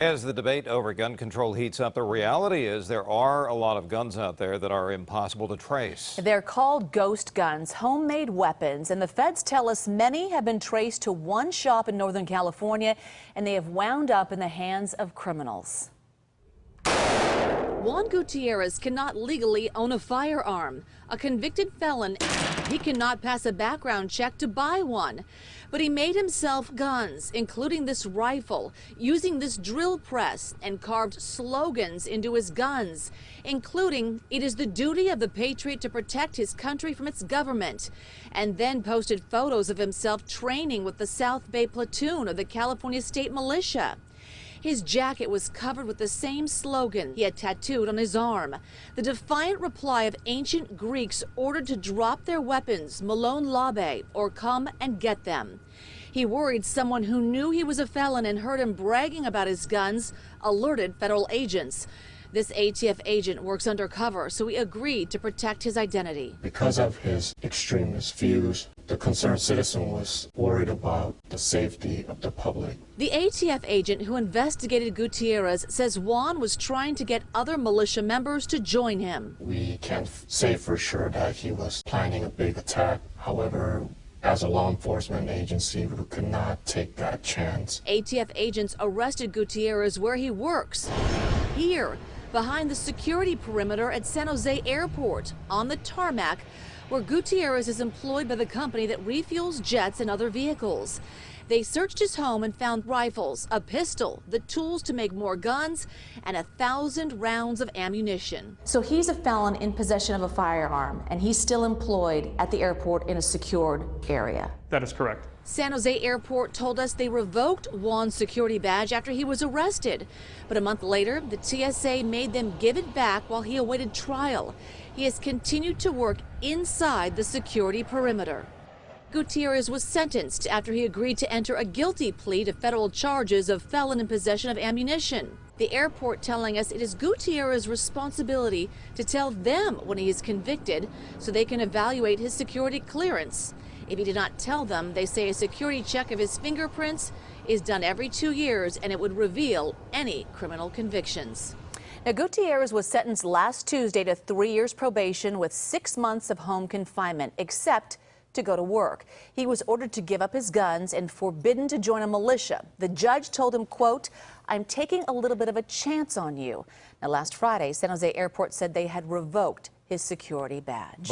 As the debate over gun control heats up, the reality is there are a lot of guns out there that are impossible to trace. They're called ghost guns, homemade weapons, and the feds tell us many have been traced to one shop in Northern California, and they have wound up in the hands of criminals. Juan Gutierrez cannot legally own a firearm. A convicted felon, he cannot pass a background check to buy one. But he made himself guns, including this rifle, using this drill press, and carved slogans into his guns, including, "It is the duty of the patriot to protect his country from its government," and then posted photos of himself training with the South Bay platoon of the California State Militia. His jacket was covered with the same slogan he had tattooed on his arm. The defiant reply of ancient Greeks ordered to drop their weapons, Malone Labe, or come and get them. He worried someone who knew he was a felon and heard him bragging about his guns alerted federal agents. This ATF agent works undercover, so he agreed to protect his identity. Because of his extremist views, the concerned citizen was worried about the safety of the public. The ATF agent who investigated Gutierrez says Juan was trying to get other militia members to join him. We can't say for sure that he was planning a big attack. However, as a law enforcement agency, we could not take that chance. ATF agents arrested Gutierrez where he works, here, behind the security perimeter at San Jose Airport, on the tarmac, where Gutierrez is employed by the company that refuels jets and other vehicles. They searched his home and found rifles, a pistol, the tools to make more guns, and 1,000 rounds of ammunition. So he's a felon in possession of a firearm, and he's still employed at the airport in a secured area. That is correct. San Jose Airport told us they revoked Juan's security badge after he was arrested. But a month later, the TSA made them give it back while he awaited trial. He has continued to work inside the security perimeter. Gutierrez was sentenced after he agreed to enter a guilty plea to federal charges of felon in possession of ammunition. The airport telling us it is Gutierrez's responsibility to tell them when he is convicted so they can evaluate his security clearance. If he did not tell them, they say a security check of his fingerprints is done every 2 years and it would reveal any criminal convictions. Now, Gutierrez was sentenced last Tuesday to 3 years probation with 6 months of home confinement, except to go to work. He was ordered to give up his guns and forbidden to join a militia. The judge told him, quote, "I'm taking a little bit of a chance on you." Now, last Friday, San Jose Airport said they had revoked his security badge.